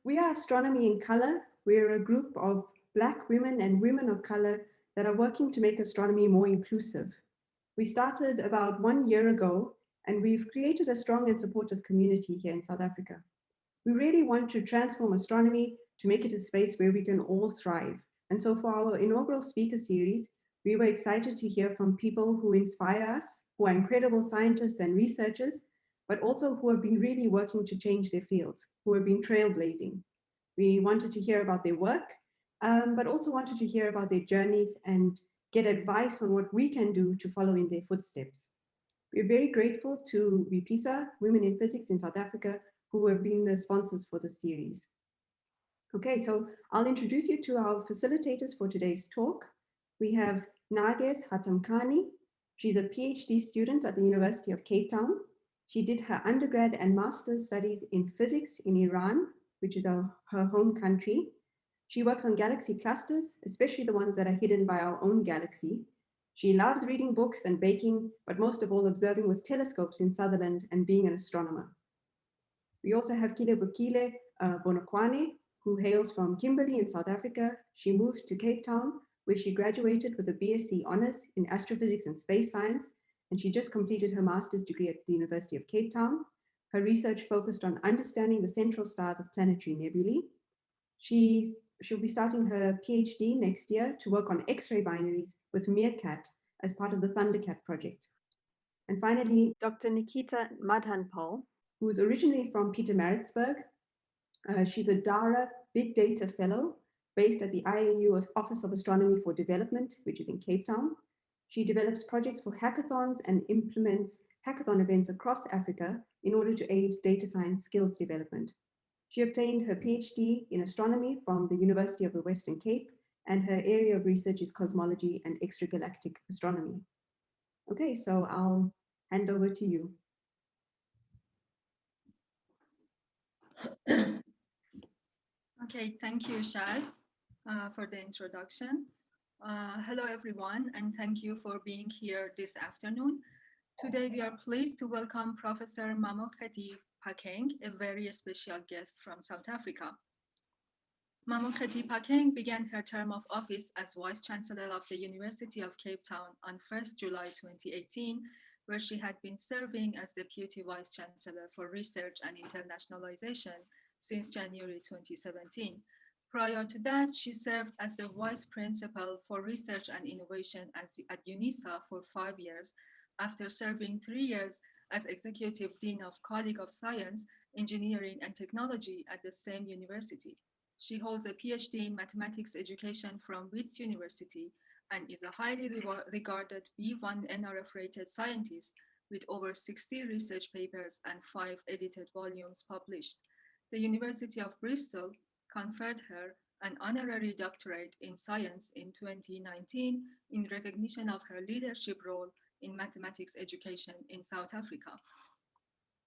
We are Astronomy in Color. We're a group of Black women and women of color that are working to make astronomy more inclusive. We started about 1 year ago, and we've created a strong and supportive community here in South Africa. We really want to transform astronomy to make it a space where we can all thrive. And so for our inaugural speaker series, we were excited to hear from people who inspire us, who are incredible scientists and researchers, but also who have been really working to change their fields, who have been trailblazing. We wanted to hear about their work, but also wanted to hear about their journeys and get advice on what we can do to follow in their footsteps. We're very grateful to WIPISA, Women in Physics in South Africa, who have been the sponsors for the series. Okay, so I'll introduce you to our facilitators for today's talk. We have Narges Hatamkhami. She's a PhD student at the University of Cape Town. She did her undergrad and master's studies in physics in Iran, which is her home country. She works on galaxy clusters, especially the ones that are hidden by our own galaxy. She loves reading books and baking, but most of all observing with telescopes in Sutherland and being an astronomer. We also have Kelebogile Bonokwane, who hails from Kimberley in South Africa. She moved to Cape Town, where she graduated with a BSc Honours in Astrophysics and Space Science, and she just completed her master's degree at the University of Cape Town. Her research focused on understanding the central stars of planetary nebulae. She'll be starting her PhD next year to work on X-ray binaries with Meerkat as part of the Thundercat project. And finally, Dr. Nikhita Madhanpall, who is originally from Pietermaritzburg. She's a DARA Big Data Fellow based at the IAU Office of Astronomy for Development, which is in Cape Town. She develops projects for hackathons and implements hackathon events across Africa in order to aid data science skills development. She obtained her PhD in astronomy from the University of the Western Cape, and her area of research is cosmology and extragalactic astronomy. Okay, so I'll hand over to you. Okay, thank you, Shaz, for the introduction. Hello, everyone, and thank you for being here this afternoon. Today, we are pleased to welcome Professor Mamokgethi Phakeng, a very special guest from South Africa. Mamokgethi Phakeng began her term of office as Vice Chancellor of the University of Cape Town on 1st July 2018, where she had been serving as Deputy Vice Chancellor for Research and Internationalization since January 2017. Prior to that, she served as the Vice Principal for Research and Innovation at UNISA for 5 years, after serving 3 years as Executive Dean of College of Science, Engineering and Technology at the same university. She holds a PhD in Mathematics Education from Wits University and is a highly regarded B1 NRF-rated scientist with over 60 research papers and 5 edited volumes published. The University of Bristol conferred her an honorary doctorate in science in 2019 in recognition of her leadership role in mathematics education in South Africa.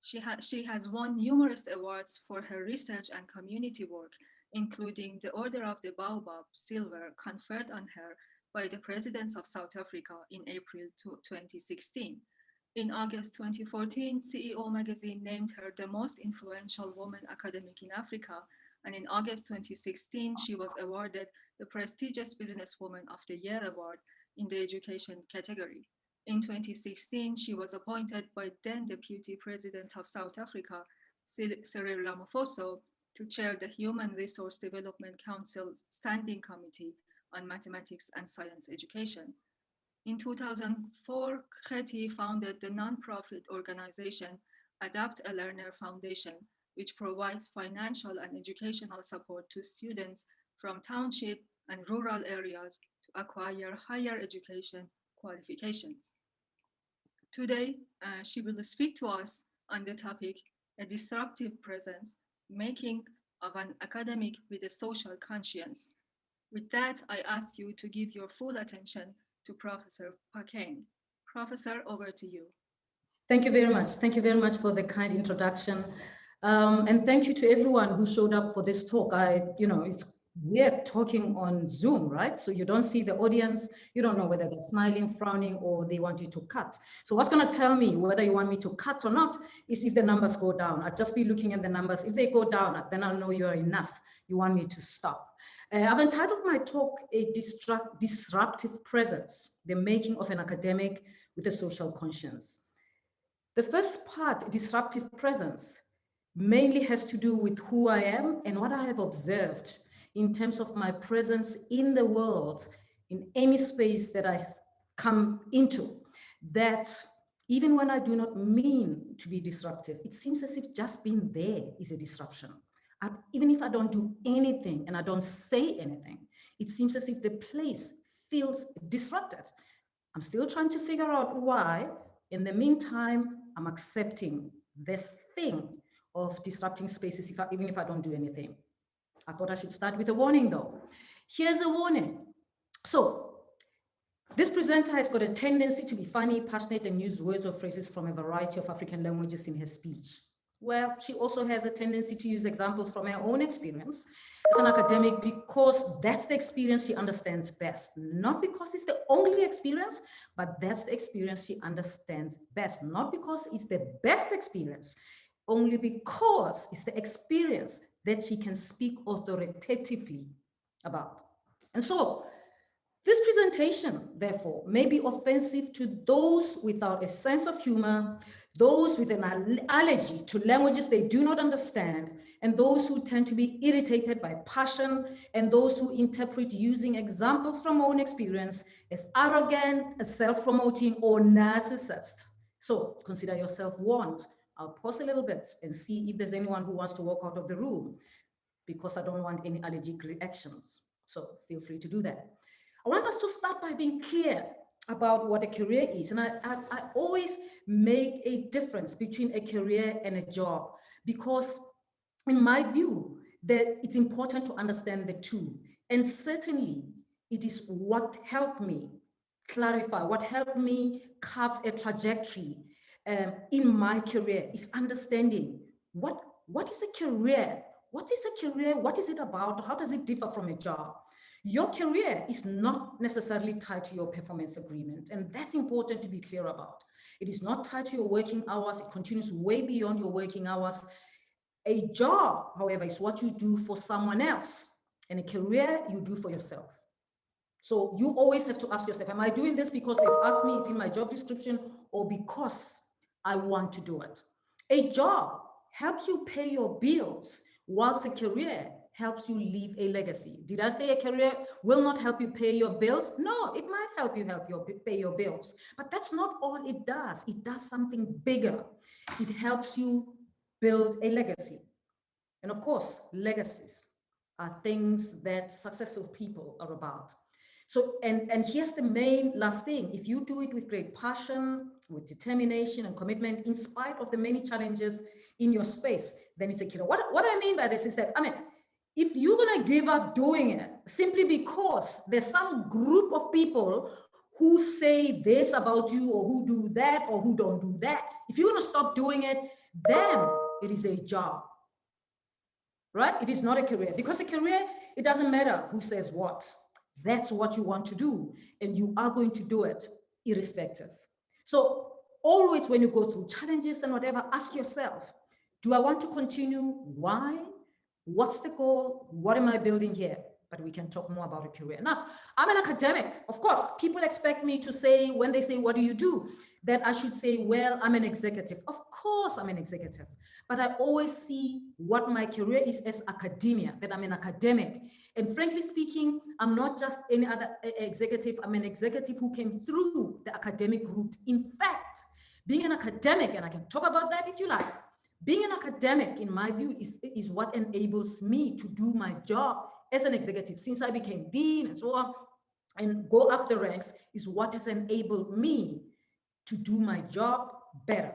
She has won numerous awards for her research and community work, including the Order of the Baobab Silver conferred on her by the President of South Africa in April 2016. In August 2014, CEO magazine named her the most influential woman academic in Africa, and in August 2016, she was awarded the prestigious Businesswoman of the Year award in the education category. In 2016, she was appointed by then Deputy President of South Africa, Cyril Ramaphosa, to chair the Human Resource Development Council's Standing Committee on Mathematics and Science Education. In 2004, Gethi founded the non-profit organization Adapt a Learner Foundation, which provides financial and educational support to students from township and rural areas to acquire higher education qualifications. Today, she will speak to us on the topic, a disruptive presence, making of an academic with a social conscience. With that, I ask you to give your full attention to Professor Phakeng. Professor, over to you. Thank you very much. Thank you very much for the kind introduction. And thank you to everyone who showed up for this talk. It's we're talking on Zoom, right? So you don't see the audience, you don't know whether they're smiling, frowning, or they want you to cut. So what's going to tell me whether you want me to cut or not is if the numbers go down. I'll just be looking at the numbers. If they go down, then I'll know you're enough. You want me to stop. I've entitled my talk A Disruptive Presence, the Making of an Academic with a Social Conscience. The first part, disruptive presence, mainly has to do with who I am and what I have observed in terms of my presence in the world, in any space that I come into, that even when I do not mean to be disruptive, it seems as if just being there is a disruption. Even if I don't do anything and I don't say anything, it seems as if the place feels disrupted. I'm still trying to figure out why. In the meantime, I'm accepting this thing of disrupting spaces even if I don't do anything. I thought I should start with a warning though. Here's a warning. So this presenter has got a tendency to be funny, passionate, and use words or phrases from a variety of African languages in her speech. Well, she also has a tendency to use examples from her own experience as an academic because that's the experience she understands best. Not because it's the only experience, but that's the experience she understands best. Not because it's the best experience, only because it's the experience that she can speak authoritatively about. And so this presentation, therefore, may be offensive to those without a sense of humor, those with an allergy to languages they do not understand, and those who tend to be irritated by passion, and those who interpret using examples from own experience as arrogant, self-promoting, or narcissist. So consider yourself warned. I'll pause a little bit and see if there's anyone who wants to walk out of the room, because I don't want any allergic reactions. So feel free to do that. I want us to start by being clear about what a career is. And I always make a difference between a career and a job, because in my view, that it's important to understand the two. And certainly it is what helped me clarify, what helped me carve a trajectory in my career is understanding what is a career? What is a career? What is it about? How does it differ from a job? Your career is not necessarily tied to your performance agreement, and that's important to be clear about. It is not tied to your working hours. It continues way beyond your working hours. A job, however, is what you do for someone else, and a career you do for yourself. So you always have to ask yourself, am I doing this because they've asked me, it's in my job description, or because I want to do it? A job helps you pay your bills, whilst a career helps you leave a legacy. Did I say a career will not help you pay your bills? No, it might help you pay your bills, but that's not all it does. It does something bigger. It helps you build a legacy. And of course, legacies are things that successful people are about. So, and here's the main last thing. If you do it with great passion, with determination and commitment, in spite of the many challenges in your space, then it's a killer. What I mean by this is that, I mean, if you're gonna give up doing it simply because there's some group of people who say this about you, or who do that, or who don't do that, if you're gonna stop doing it, then it is a job, right? It is not a career, because a career, it doesn't matter who says what. That's what you want to do, and you are going to do it irrespective. So always when you go through challenges and whatever, ask yourself, do I want to continue? Why? What's the goal? What am I building here? But we can talk more about a career. Now, I'm an academic. Of course, people expect me to say, when they say, what do you do? That I should say, well, I'm an executive. Of course, I'm an executive. But I always see what my career is as academia, that I'm an academic. And frankly speaking, I'm not just any other executive. I'm an executive who came through the academic route. In fact, being an academic, and I can talk about that if you like, being an academic, in my view, is what enables me to do my job as an executive. Since I became dean and so on, and go up the ranks, is what has enabled me to do my job better.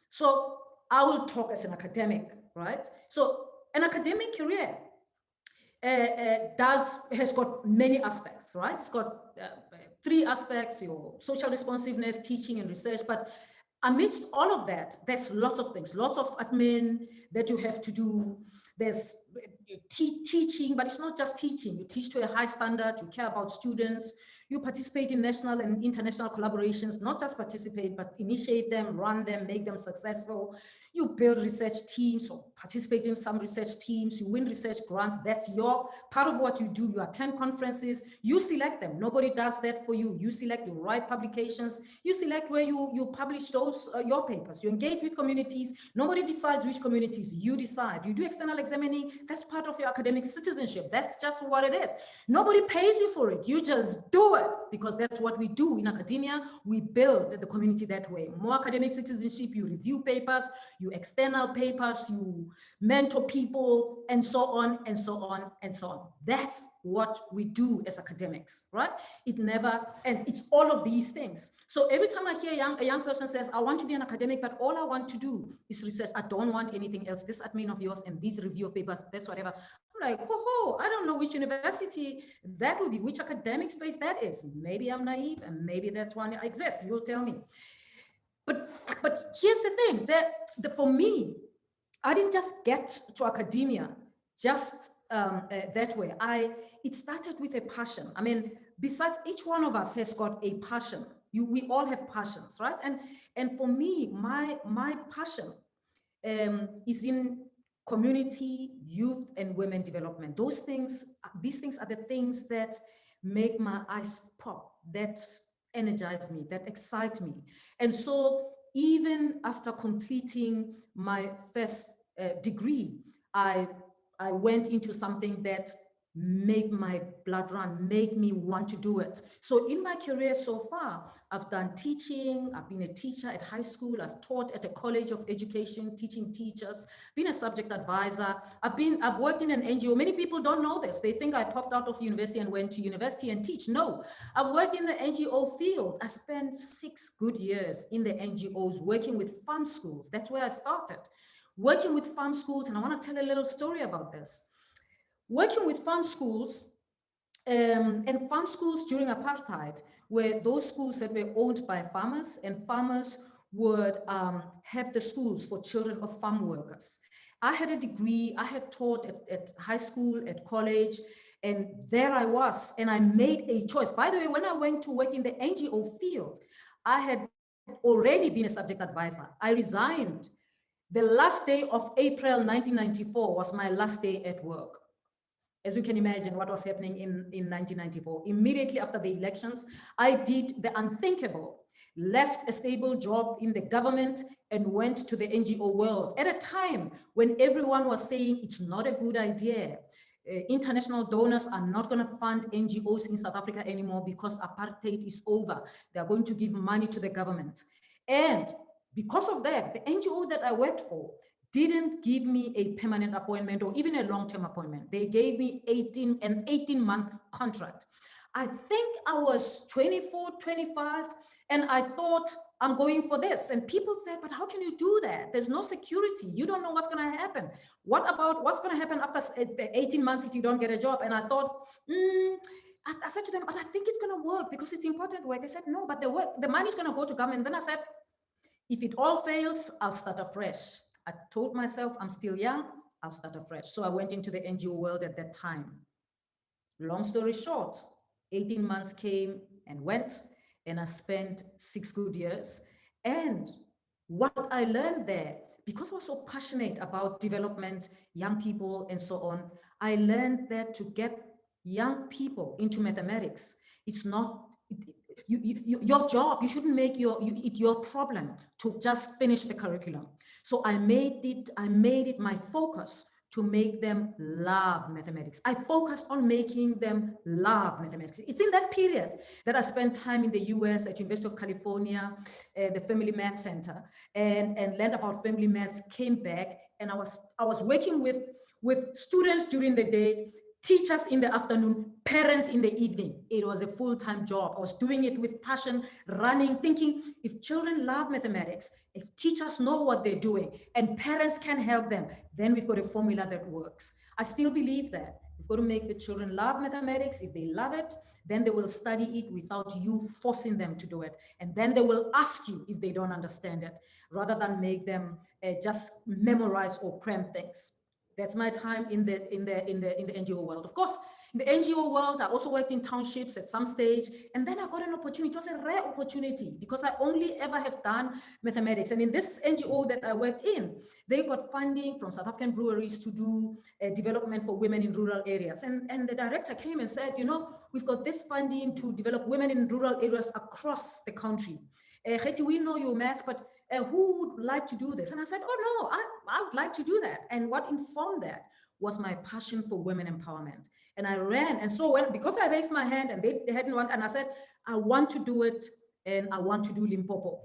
So I will talk as an academic, right? So an academic career has got many aspects, right? It's got 3 aspects: your social responsiveness, teaching, and research. But amidst all of that, there's lots of things, lots of admin that you have to do. There's teaching, but it's not just teaching. You teach to a high standard, you care about students, you participate in national and international collaborations, not just participate, but initiate them, run them, make them successful. You build research teams or participate in some research teams, you win research grants. That's your part of what you do. You attend conferences, you select them. Nobody does that for you. You select, you write publications, you select where you publish those, your papers. You engage with communities. Nobody decides which communities, you decide. You do external examining. That's part of your academic citizenship. That's just what it is. Nobody pays you for it. You just do it because that's what we do in academia. We build the community that way. More academic citizenship, you review papers, you external papers, you mentor people, and so on, and so on, and so on. That's what we do as academics, right? It never ends. It's all of these things. So every time I hear a young person says, I want to be an academic, but all I want to do is research. I don't want anything else. This admin of yours and this review of papers, this whatever. I'm like, oh, I don't know which university that would be, which academic space that is. Maybe I'm naive and maybe that one exists. You'll tell me. But here's the thing, that for me, I didn't just get to academia just that way. It started with a passion. I mean, besides, each one of us has got a passion. We all have passions, right? And for me, my passion is in community, youth, and women development. These things are the things that make my eyes pop, that energize me, that excite me. And so even after completing my first degree, I went into something that made my blood run, made me want to do it. So in my career so far, I've done teaching, I've been a teacher at high school, I've taught at a college of education, teaching teachers, been a subject advisor, I've worked in an NGO. Many people don't know this. They think I popped out of university and went to university and teach. No, I've worked in the NGO field. I spent 6 good years in the NGOs working with farm schools. That's where I started, working with farm schools. And I want to tell a little story about this. Working with farm schools, and farm schools during apartheid were those schools that were owned by farmers, and farmers would have the schools for children of farm workers. I had a degree, I had taught at high school, at college, and there I was, and I made a choice. By the way, when I went to work in the NGO field, I had already been a subject advisor. I resigned. The last day of April 1994 was my last day at work. As you can imagine what was happening in 1994. Immediately after the elections, I did the unthinkable, left a stable job in the government and went to the NGO world at a time when everyone was saying it's not a good idea. International donors are not going to fund NGOs in South Africa anymore because apartheid is over. They are going to give money to the government. And because of that, the NGO that I worked for didn't give me a permanent appointment or even a long-term appointment. They gave me an 18-month contract. I think I was 24, 25, and I thought I'm going for this. And people said, but how can you do that? There's no security. You don't know what's going to happen. What about what's going to happen after 18 months if you don't get a job? And I thought, I said to them, but I think it's going to work because it's important work. They said, no, but the money's going to go to government. Then I said, if it all fails, I'll start afresh. I told myself, I'm still young, I'll start afresh. So I went into the NGO world at that time. Long story short, 18 months came and went, and I spent 6 good years. And what I learned there, because I was so passionate about development, young people, and so on, I learned that to get young people into mathematics, it's not, your job, you shouldn't make it your problem to just finish the curriculum. So I made it my focus to make them love mathematics. I focused on making them love mathematics. It's in that period that I spent time in the US at University of California, the Family Math Center, and learned about family maths, came back, and I was working with students during the day, teachers in the afternoon, parents in the evening. It was a full-time job. I was doing it with passion, running, thinking if children love mathematics, if teachers know what they're doing, and parents can help them, then we've got a formula that works. I still believe that. You've got to make the children love mathematics. If they love it, then they will study it without you forcing them to do it. And then they will ask you if they don't understand it, rather than make them just memorize or cram things. That's my time in the NGO world. Of course, in the NGO world, I also worked in townships at some stage, and then I got an opportunity. It was a rare opportunity because I only ever have done mathematics. And in this NGO that I worked in, they got funding from South African breweries to do development for women in rural areas. And the director came and said, you know, we've got this funding to develop women in rural areas across the country. Kgethi, we know your maths, but who would like to do this? And I said, oh no, I would like to do that. And what informed that was my passion for women empowerment. And I ran. And so because I raised my hand and they hadn't want, and I said, I want to do it, and I want to do Limpopo.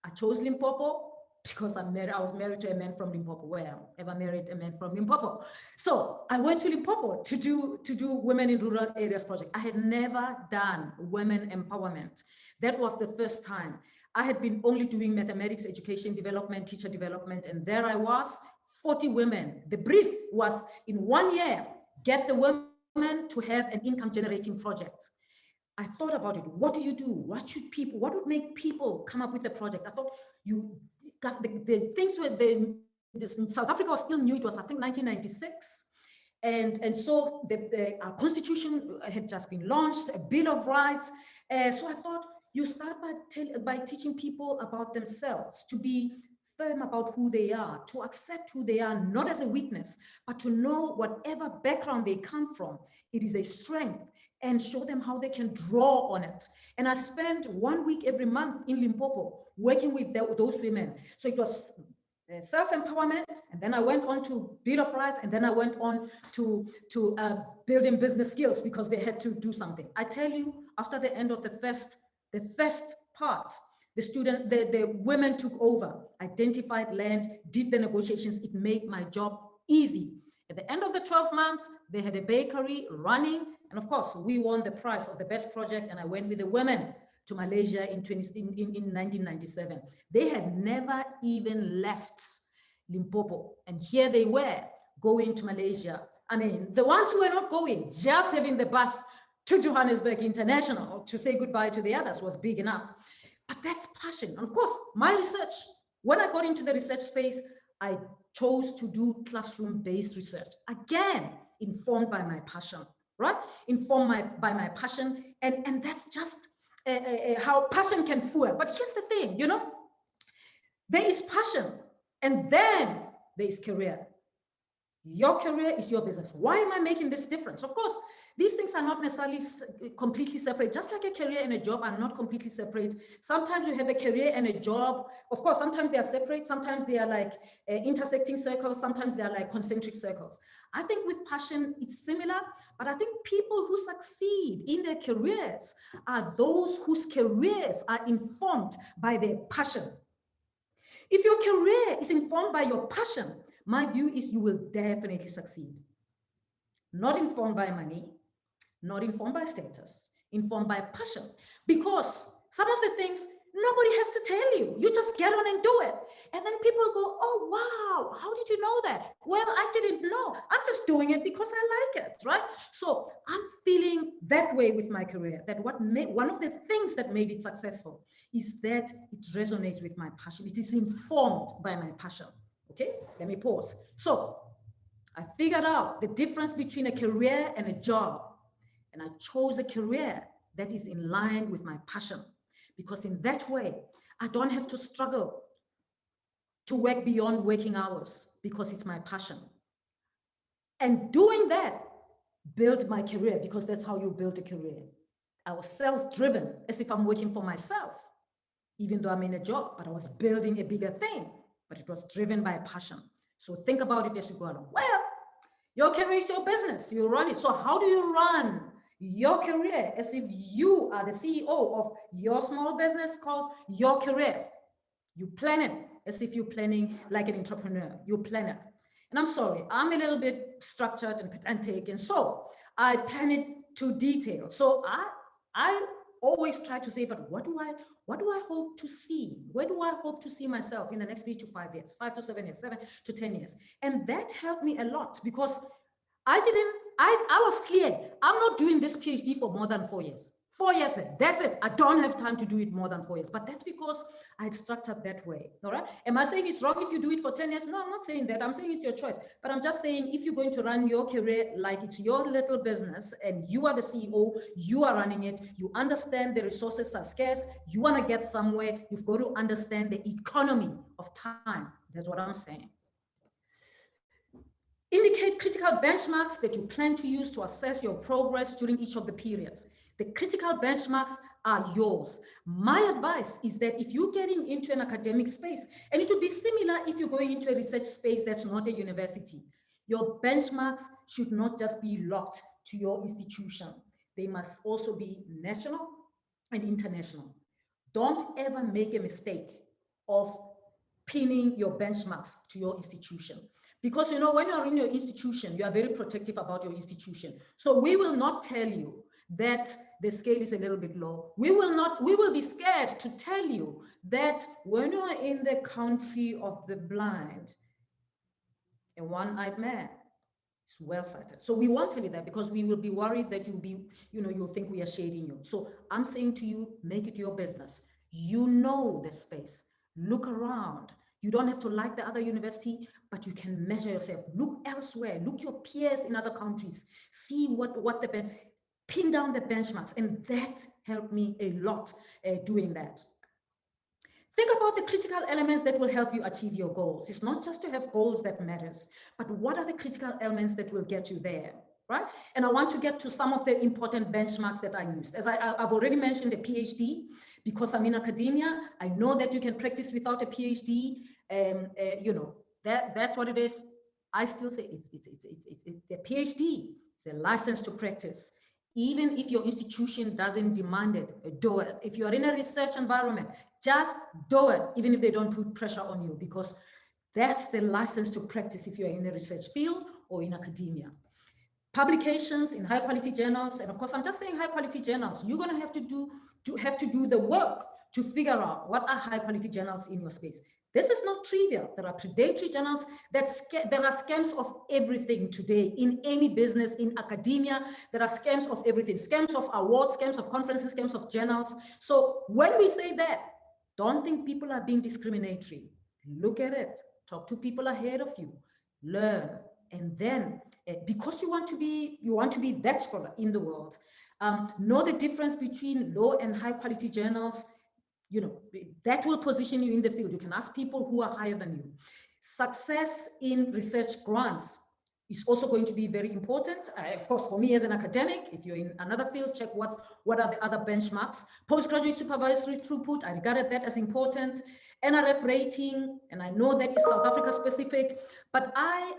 I chose Limpopo because I was married to a man from Limpopo. Well, ever married a man from Limpopo. So I went to Limpopo to do Women in Rural Areas project. I had never done women empowerment. That was the first time. I had been only doing mathematics, education development, teacher development, and there I was, 40 women. The brief was, in 1 year, get the women to have an income generating project. I thought about it. What do you do? What would make people come up with the project? I thought the things were, South Africa was still new. It was, I think, 1996. And so our constitution had just been launched, a Bill of Rights. So I thought, you start by teaching people about themselves, to be firm about who they are, to accept who they are, not as a weakness, but to know whatever background they come from, it is a strength, and show them how they can draw on it. And I spent 1 week every month in Limpopo working with those women. So it was self-empowerment, and then I went on to Bill of Rights, and then I went on to building business skills because they had to do something. I tell you, after the end of the first part, the women took over, identified land, did the negotiations. It made my job easy. At the end of the 12 months, they had a bakery running. And of course, we won the prize of the best project. And I went with the women to Malaysia in 1997. They had never even left Limpopo. And here they were going to Malaysia. I mean, the ones who were not going, just having the bus to Johannesburg International to say goodbye to the others was big enough. But that's passion. And of course, my research, when I got into the research space, I chose to do classroom-based research. Again, informed by my passion, right? Informed by my passion. And that's just how passion can fuel. But here's the thing, you know, there is passion, and then there is career. Your career is your business. Why am I making this difference? Of course, these things are not necessarily completely separate. Just like a career and a job are not completely separate. Sometimes you have a career and a job. Of course, sometimes they are separate. Sometimes they are like intersecting circles. Sometimes they are like concentric circles. I think with passion, it's similar. But I think people who succeed in their careers are those whose careers are informed by their passion. If your career is informed by your passion, my view is you will definitely succeed. Not informed by money, not informed by status, informed by passion. Because some of the things nobody has to tell you. You just get on and do it. And then people go, oh, wow, how did you know that? Well, I didn't know. I'm just doing it because I like it, right? So I'm feeling that way with my career, that one of the things that made it successful is that it resonates with my passion. It is informed by my passion. Okay, let me pause. So I figured out the difference between a career and a job. And I chose a career that is in line with my passion. Because in that way, I don't have to struggle to work beyond working hours because it's my passion. And doing that built my career, because that's how you build a career. I was self-driven, as if I'm working for myself, even though I'm in a job, but I was building a bigger thing, but it was driven by passion. So think about it as you go along. Well, your career is your business, you run it. So how do you run your career as if you are the CEO of your small business called your career? You plan it as if you're planning like an entrepreneur. You plan it. And I'm sorry, I'm a little bit structured and pedantic, and so I plan it to detail. So I always try to say, but what do I hope to see? Where do I hope to see myself in the next 3 to 5 years, 5 to 7 years, 7 to 10 years? And that helped me a lot, because I was clear. I'm not doing this PhD for more than 4 years. 4 years, that's it. I don't have time to do it more than 4 years, but that's because I had structured that way, all right? Am I saying it's wrong if you do it for 10 years? No, I'm not saying that. I'm saying it's your choice, but I'm just saying if you're going to run your career like it's your little business and you are the CEO, you are running it, you understand the resources are scarce, you want to get somewhere, you've got to understand the economy of time. That's what I'm saying. Indicate critical benchmarks that you plan to use to assess your progress during each of the periods. The critical benchmarks are yours. My advice is that if you're getting into an academic space, and it would be similar if you're going into a research space that's not a university, your benchmarks should not just be locked to your institution. They must also be national and international. Don't ever make a mistake of pinning your benchmarks to your institution. Because you know, when you're in your institution, you are very protective about your institution. So we will not tell you that the scale is a little bit low. We will be scared to tell you that when you are in the country of the blind, a one-eyed man is well sighted. So we won't tell you that because we will be worried that you'll think we are shading you. So I'm saying to you, make it your business. You know the space, look around. You don't have to like the other university, but you can measure yourself. Look elsewhere, look your peers in other countries, see pin down the benchmarks, and that helped me a lot doing that. Think about the critical elements that will help you achieve your goals. It's not just to have goals that matters, but what are the critical elements that will get you there, right? And I want to get to some of the important benchmarks that I used. As I've already mentioned the PhD, because I'm in academia, I know that you can practice without a PhD. That's what it is. I still say it's the PhD. It's a license to practice. Even if your institution doesn't demand it, do it. If you are in a research environment, just do it, even if they don't put pressure on you, because that's the license to practice if you're in a research field or in academia. Publications in high quality journals, and of course, I'm just saying high quality journals. You're gonna have to do the work to figure out what are high quality journals in your space. This is not trivial. There are predatory journals there are scams of everything today in any business, in academia. There are scams of everything, scams of awards, scams of conferences, scams of journals. So when we say that, don't think people are being discriminatory. Look at it, talk to people ahead of you, learn, and then because you want to be that scholar in the world, know the difference between low and high quality journals. That will position you in the field. You can ask people who are higher than you. Success in research grants is also going to be very important. Of course, for me as an academic, if you're in another field, check what are the other benchmarks. Postgraduate supervisory throughput, I regarded that as important. NRF rating, and I know that is South Africa specific, but I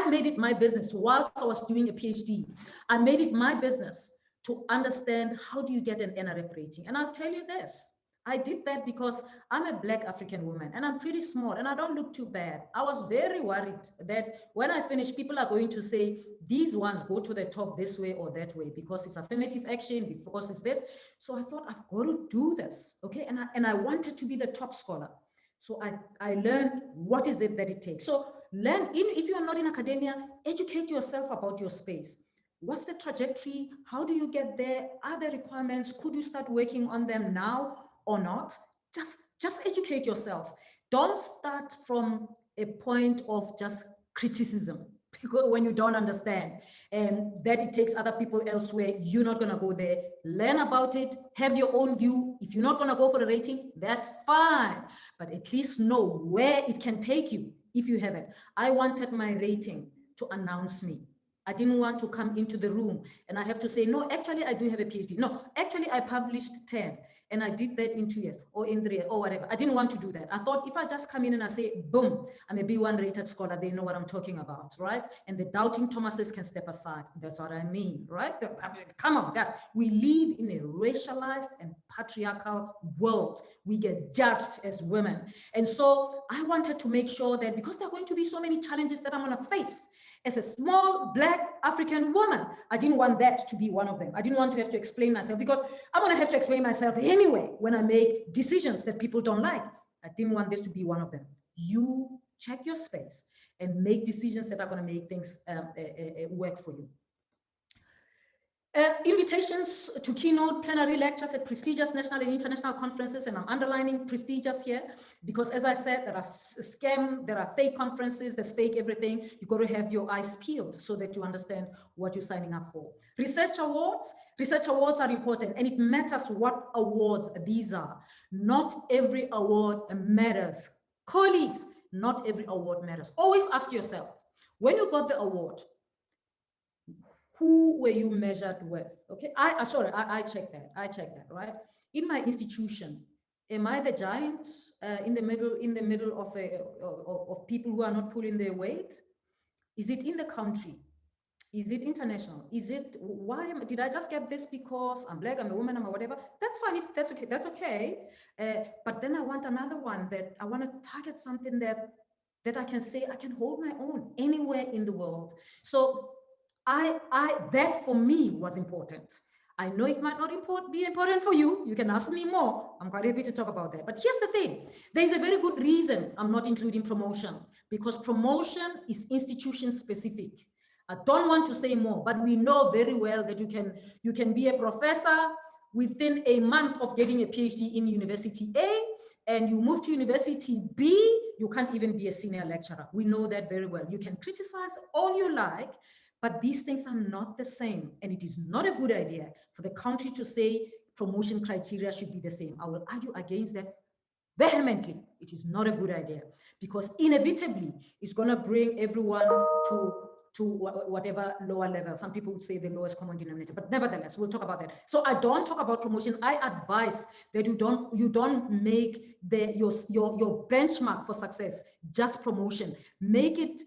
made it my business whilst I was doing a PhD. I made it my business to understand how do you get an NRF rating. And I'll tell you this, I did that because I'm a Black African woman and I'm pretty small and I don't look too bad. I was very worried that when I finish, people are going to say, these ones go to the top this way or that way because it's affirmative action, because it's this. So I thought I've got to do this, okay? And I wanted to be the top scholar. So I learned what is it that it takes. So if you are not in academia, educate yourself about your space. What's the trajectory? How do you get there? Are there requirements? Could you start working on them now or not? Just educate yourself. Don't start from a point of just criticism, because when you don't understand and that it takes other people elsewhere, you're not gonna go there. Learn about it, have your own view. If you're not gonna go for a rating, that's fine, but at least know where it can take you if you have it. I wanted my rating to announce me. I didn't want to come into the room and I have to say, no, actually I do have a PhD. No, actually I published 10 and I did that in 2 years or in 3 years or whatever. I didn't want to do that. I thought if I just come in and I say, boom, I'm a B1 rated scholar, they know what I'm talking about, right? And the doubting Thomases can step aside. That's what I mean, right? Come on, guys. We live in a racialized and patriarchal world. We get judged as women. And so I wanted to make sure that because there are going to be so many challenges that I'm gonna face, as a small Black African woman, I didn't want that to be one of them. I didn't want to have to explain myself because I'm gonna have to explain myself anyway when I make decisions that people don't like. I didn't want this to be one of them. You check your space and make decisions that are going to make things work for you. Invitations to keynote plenary lectures at prestigious national and international conferences, and I'm underlining prestigious here because, as I said, there are scam, there are fake conferences, there's fake everything. You got to have your eyes peeled so that you understand what you're signing up for. Research awards are important, and it matters what awards these are. Not every award matters. Colleagues, not every award matters. Always ask yourself, when you got the award, who were you measured with? Okay, I check that, right? In my institution, am I the giant in the middle of people who are not pulling their weight? Is it in the country? Is it international? Is it, did I just get this because I'm black, I'm a woman, I'm a whatever? That's fine, if that's okay, that's okay. But then I want another one that I want to target something that I can say I can hold my own anywhere in the world. So that for me was important. I know it might not be important for you. You can ask me more. I'm quite happy to talk about that. But here's the thing. There's a very good reason I'm not including promotion, because promotion is institution specific. I don't want to say more, but we know very well that you can be a professor within a month of getting a PhD in University A, and you move to University B, you can't even be a senior lecturer. We know that very well. You can criticize all you like, but these things are not the same. And it is not a good idea for the country to say promotion criteria should be the same. I will argue against that vehemently. It is not a good idea, because inevitably it's going to bring everyone to whatever lower level. Some people would say the lowest common denominator, but nevertheless, we'll talk about that. So I don't talk about promotion. I advise that you don't make your benchmark for success just promotion. Make it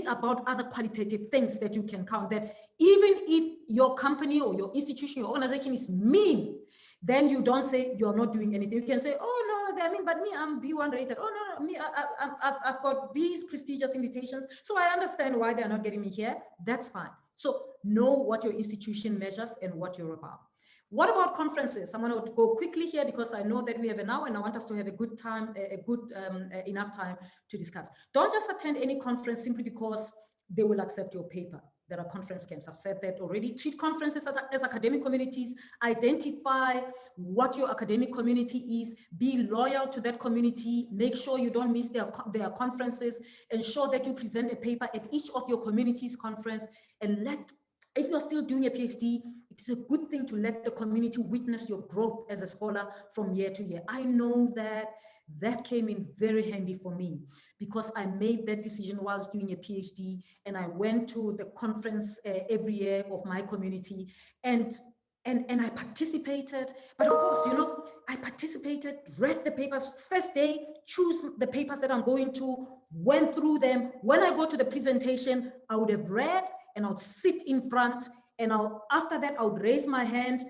about other qualitative things that you can count, that even if your company or your institution, your organization is mean, then you don't say you're not doing anything. You can say, oh no, I mean, but me, I'm B1 rated. Oh no, me, I've got these prestigious invitations, so I understand why they're not getting me here. That's fine. So know what your institution measures and what you're about. What about conferences? I'm going to go quickly here because I know that we have an hour and I want us to have a good time, enough time to discuss. Don't just attend any conference simply because they will accept your paper. There are conference camps. I've said that already. Treat conferences as academic communities. Identify what your academic community is. Be loyal to that community. Make sure you don't miss their conferences. Ensure that you present a paper at each of your community's conference. And if you're still doing a PhD, it is a good thing to let the community witness your growth as a scholar from year to year. I know that came in very handy for me, because I made that decision whilst doing a PhD, and I went to the conference every year of my community, and I participated. But of course, I participated, read the papers first day, choose the papers that I'm going to, went through them. When I go to the presentation, I would have read and I would sit in front, and after that I would raise my hand,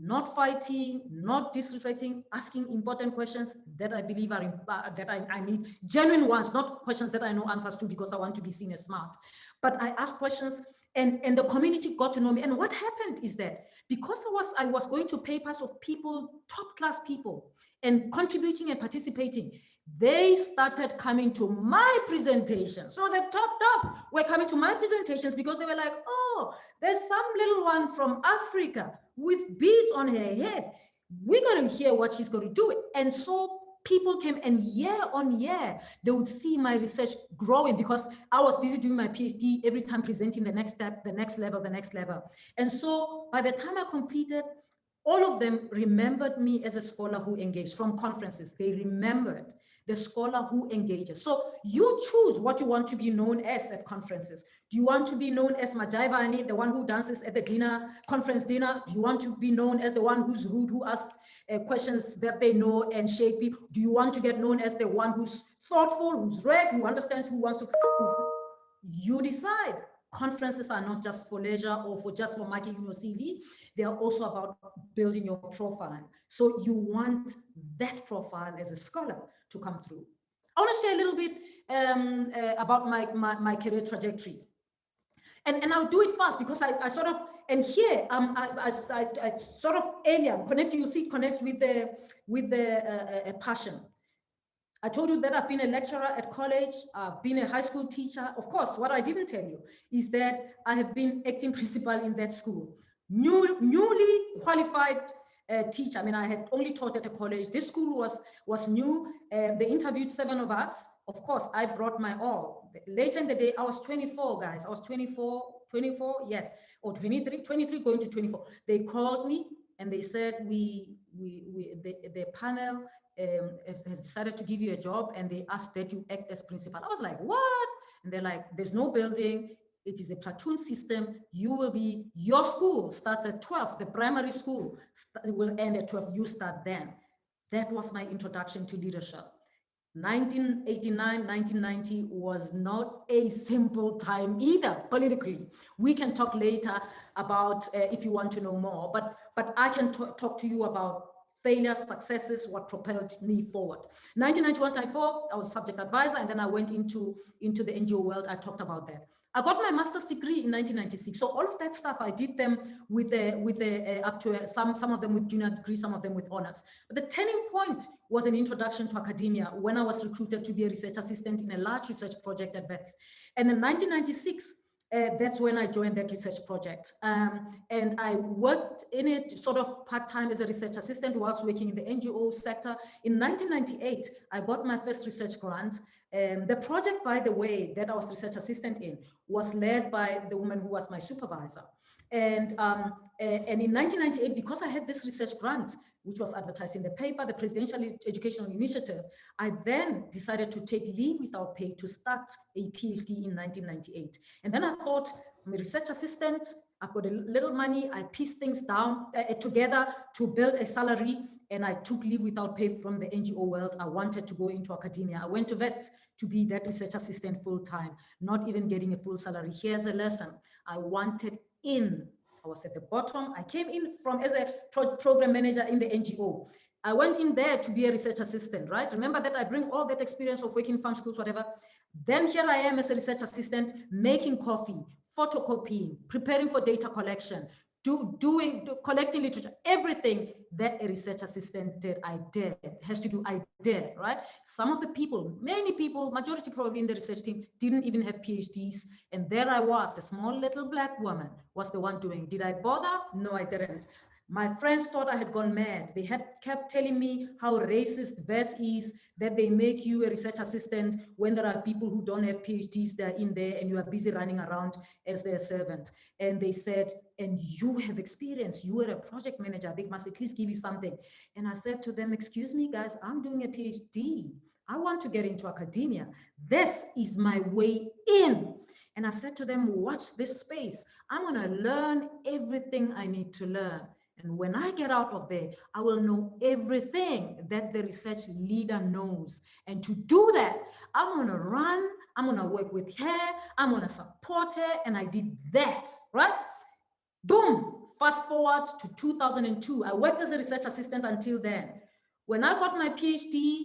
not fighting, not disrespecting, asking important questions that I believe are that I need, genuine ones, not questions that I know answers to because I want to be seen as smart. But I asked questions, and the community got to know me. And what happened is that because I was going to papers of people, top class people, and contributing and participating, they started coming to my presentations. So the top were coming to my presentations because they were like, oh, there's some little one from Africa with beads on her head. We're going to hear what she's going to do. And so people came, and year on year, they would see my research growing because I was busy doing my PhD, every time presenting the next step, the next level, the next level. And so by the time I completed, all of them remembered me as a scholar who engaged from conferences. They remembered the scholar who engages. So you choose what you want to be known as at conferences. Do you want to be known as Majaivani, the one who dances at the conference dinner? Do you want to be known as the one who's rude, who asks questions that they know and shake people? Do you want to get known as the one who's thoughtful, who's read, who understands, who wants to? You decide. Conferences are not just for leisure or just for marking your CV. They are also about building your profile. So you want that profile as a scholar to come through. I want to share a little bit about my career trajectory. And I'll do it fast because I sort of, and here I sort of alien connect. You see, connects with the passion. I told you that I've been a lecturer at college, I've been a high school teacher. Of course, what I didn't tell you is that I have been acting principal in that school. Newly qualified teacher. I mean, I had only taught at a college. This school was new. They interviewed 7 of us. Of course, I brought my all. Later in the day, I was 24, guys. I was 24, yes, or 23 going to 24. They called me and they said, the panel has decided to give you a job and they asked that you act as principal. I was like, what? And they're like, there's no building. It is a platoon system. Your school starts at 12. The primary school will end at 12. You start then. That was my introduction to leadership. 1989, 1990 was not a simple time either politically. We can talk later about if you want to know more, but I can talk to you about failures, successes, what propelled me forward. 1991-94, I was a subject advisor, and then I went into the NGO world. I talked about that. I got my master's degree in 1996. So all of that stuff, I did them with up to some of them with junior degree, some of them with honors. But the turning point was an introduction to academia when I was recruited to be a research assistant in a large research project at WETS. And in 1996, that's when I joined that research project. And I worked in it sort of part-time as a research assistant whilst working in the NGO sector. In 1998, I got my first research grant. The project, by the way, that I was research assistant in was led by the woman who was my supervisor. And in 1998, because I had this research grant, which was advertised in the paper, the Presidential Educational Initiative, I then decided to take leave without pay to start a PhD in 1998. And then I thought, I'm a research assistant, I've got a little money, I pieced things down together to build a salary, and I took leave without pay from the NGO world. I wanted to go into academia. I went to WETS to be that research assistant full-time, not even getting a full salary. Here's a lesson. I wanted in. I was at the bottom. I came in as a program manager in the NGO. I went in there to be a research assistant, right? Remember that I bring all that experience of working in farm schools, whatever. Then here I am as a research assistant, making coffee, photocopying, preparing for data collection, collecting literature, everything that a research assistant did, I did, right? Some of the people, many people, majority probably in the research team didn't even have PhDs. And there I was, the small little black woman was the one doing. Did I bother? No, I didn't. My friends thought I had gone mad. They had kept telling me how racist WETS is, that they make you a research assistant when there are people who don't have PhDs, they're in there and you are busy running around as their servant. And they said, and you have experience, you were a project manager, they must at least give you something. And I said to them, excuse me guys, I'm doing a PhD. I want to get into academia. This is my way in. And I said to them, watch this space. I'm gonna learn everything I need to learn. And when I get out of there, I will know everything that the research leader knows. And to do that, I'm gonna run, I'm gonna work with her, I'm gonna support her, and I did that, right? Boom, fast forward to 2002. I worked as a research assistant until then. When I got my PhD,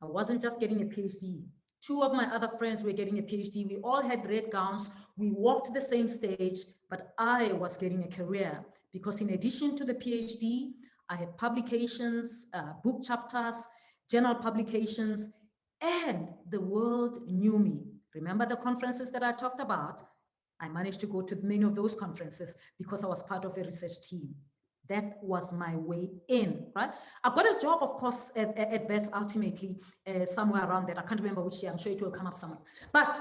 I wasn't just getting a PhD. 2 of my other friends were getting a PhD. We all had red gowns. We walked the same stage, but I was getting a career because in addition to the PhD, I had publications, book chapters, journal publications, and the world knew me. Remember the conferences that I talked about? I managed to go to many of those conferences because I was part of a research team. That was my way in, right? I got a job, of course, at WETS ultimately, somewhere around that. I can't remember which year. I'm sure it will come up somewhere. But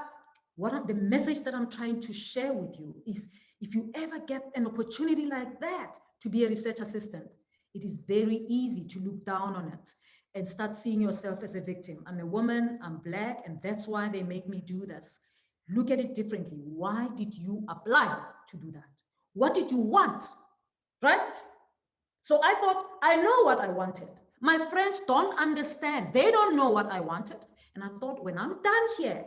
the message that I'm trying to share with you is if you ever get an opportunity like that to be a research assistant, it is very easy to look down on it and start seeing yourself as a victim. I'm a woman, I'm Black, and that's why they make me do this. Look at it differently. Why did you apply to do that? What did you want, right? So I thought, I know what I wanted. My friends don't understand. They don't know what I wanted. And I thought, when I'm done here,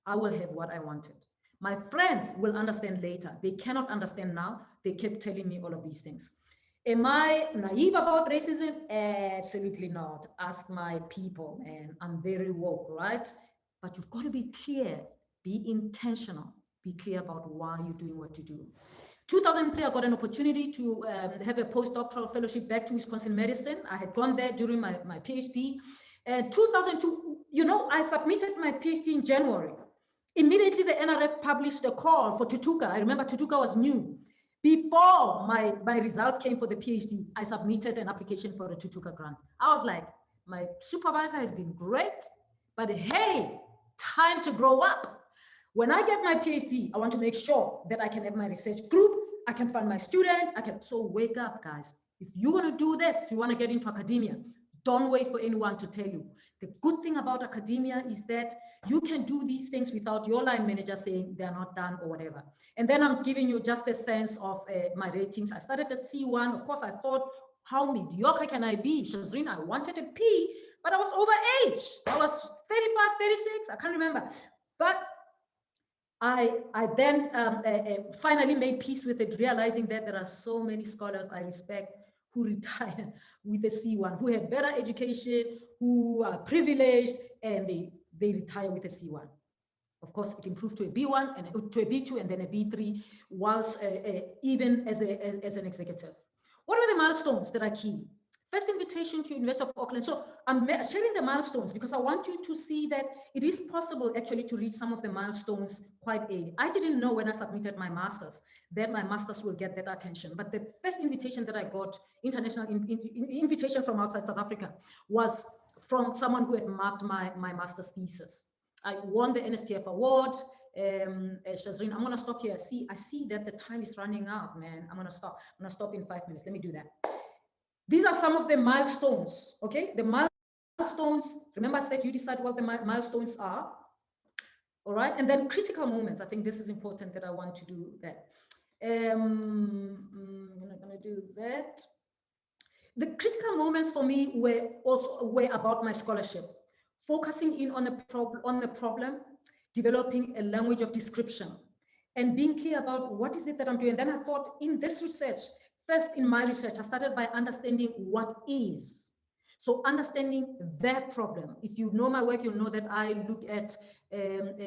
I will have what I wanted. My friends will understand later. They cannot understand now. They kept telling me all of these things. Am I naive about racism? Absolutely not. Ask my people, and I'm very woke, right? But you've got to be clear, be intentional, be clear about why you're doing what you do. 2003, I got an opportunity to have a postdoctoral fellowship back to Wisconsin Medicine. I had gone there during my PhD. 2002, you know, I submitted my PhD in January. Immediately, the NRF published a call for Tutuka. I remember Tutuka was new. Before my results came for the PhD, I submitted an application for a Tutuka grant. I was like, my supervisor has been great, but hey, time to grow up. When I get my PhD, I want to make sure that I can have my research group, I can fund my student, so wake up, guys. If you're gonna do this, you wanna get into academia, don't wait for anyone to tell you. The good thing about academia is that you can do these things without your line manager saying they're not done or whatever. And then I'm giving you just a sense of my ratings. I started at C1. Of course, I thought, how mediocre can I be? Shazrene, I wanted a P, but I was over age. I was 35, 36, I can't remember. But I then finally made peace with it, realizing that there are so many scholars I respect who retire with a C1, who had better education, who are privileged, and they retire with a C1. Of course, it improved to a B1 and to a B2 and then a B3, whilst even as an executive. What are the milestones that are key? First invitation to University of Auckland. So I'm sharing the milestones because I want you to see that it is possible actually to reach some of the milestones quite early. I didn't know when I submitted my master's that my master's will get that attention. But the first invitation that I got, international invitation from outside South Africa, was from someone who had marked my master's thesis. I won the NSTF award. Shazrene, I'm gonna stop here. I see that the time is running out, man. I'm gonna stop in 5 minutes. Let me do that. These are some of the milestones, okay? The milestones, remember I said you decide what the milestones are, all right? And then critical moments. I think this is important that I want to do that. I'm not gonna do that. The critical moments for me were about my scholarship, focusing in on the problem, developing a language of description, and being clear about what is it that I'm doing. Then I thought in this research, first in my research, I started by understanding what is. So understanding that problem. If you know my work, you'll know that I look at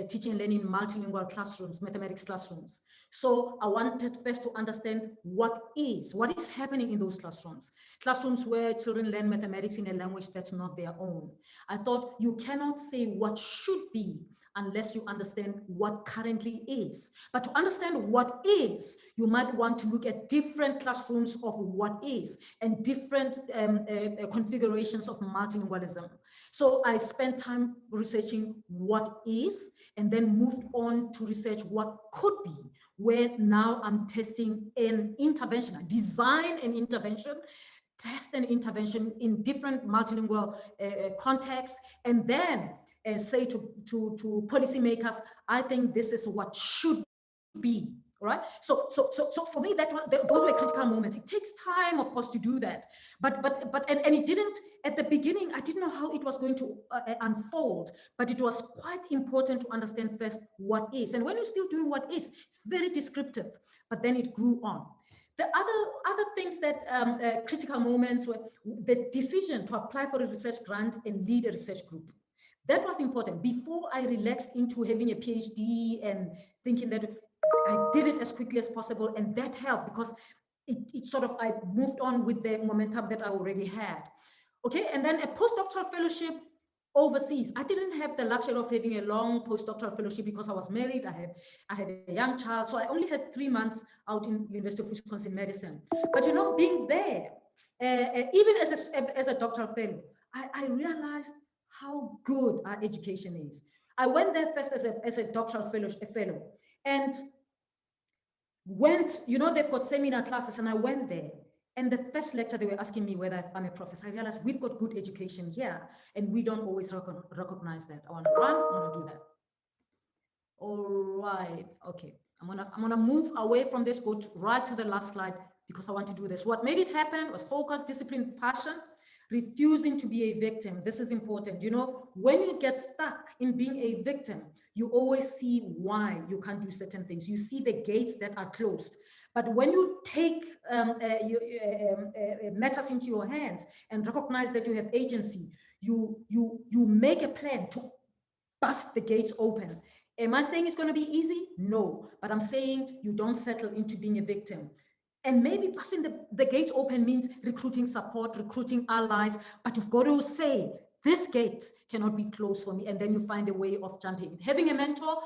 teaching and learning in multilingual classrooms, mathematics classrooms. So I wanted first to understand what is happening in those classrooms. Classrooms where children learn mathematics in a language that's not their own. I thought you cannot say what should be unless you understand what currently is. But to understand what is, you might want to look at different classrooms of what is and different configurations of multilingualism. So I spent time researching what is and then moved on to research what could be, where now I'm testing an intervention, design an intervention, test an intervention in different multilingual contexts, and then say to policymakers, I think this is what should be, right? So for me, those were critical moments. It takes time, of course, to do that, but it didn't at the beginning. I didn't know how it was going to unfold, but it was quite important to understand first what is. And when you're still doing what is, it's very descriptive, but then it grew on. The other things that critical moments were the decision to apply for a research grant and lead a research group. That was important before I relaxed into having a PhD and thinking that I did it as quickly as possible. And that helped because I moved on with the momentum that I already had. Okay, and then a postdoctoral fellowship overseas. I didn't have the luxury of having a long postdoctoral fellowship because I was married. I had a young child, so I only had 3 months out in University of Wisconsin-Madison. But you know, being there, even as a doctoral fellow, I realized how good our education is. I went there first as a doctoral fellow, and went, you know, they've got seminar classes, and I went there. And the first lecture, they were asking me whether I'm a professor. I realized we've got good education here, and we don't always recognize that. I want to run, I want to do that. All right, okay. I'm gonna move away from this, go right to the last slide, because I want to do this. What made it happen was focus, discipline, passion, refusing to be a victim. This is important. You know, when you get stuck in being a victim, you always see why you can't do certain things. You see the gates that are closed. But when you take matters into your hands and recognize that you have agency, you make a plan to bust the gates open. Am I saying it's going to be easy? No, but I'm saying you don't settle into being a victim. And maybe busting the gates open means recruiting support, recruiting allies, but you've got to say, this gate cannot be closed for me, and then you find a way of jumping. Having a mentor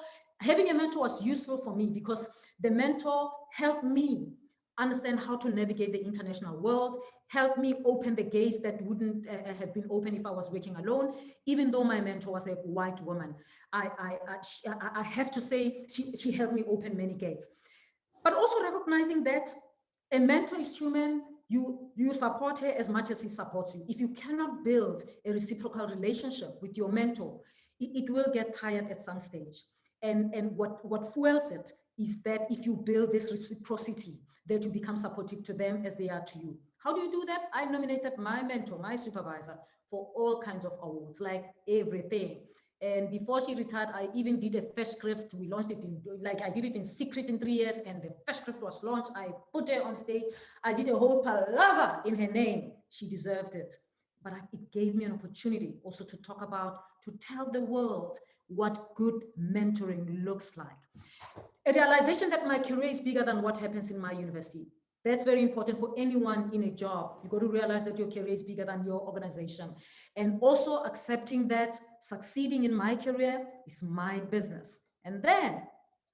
was useful for me because the mentor helped me understand how to navigate the international world, helped me open the gates that wouldn't have been open if I was working alone. Even though my mentor was a white woman, I have to say she helped me open many gates. But also recognizing that a mentor is human. You support her as much as he supports you. If you cannot build a reciprocal relationship with your mentor, it will get tired at some stage. And what fuels it is that if you build this reciprocity, that you become supportive to them as they are to you. How do you do that? I nominated my mentor, my supervisor, for all kinds of awards, like everything. And before she retired, I even did a Festschrift. We launched it in, like I did it in secret in 3 years, and the Festschrift was launched. I put her on stage. I did a whole palaver in her name. She deserved it. But it gave me an opportunity also to talk about, to tell the world what good mentoring looks like. A realization that my career is bigger than what happens in my university. That's very important for anyone in a job. You got to realize that your career is bigger than your organization. And also accepting that succeeding in my career is my business. And then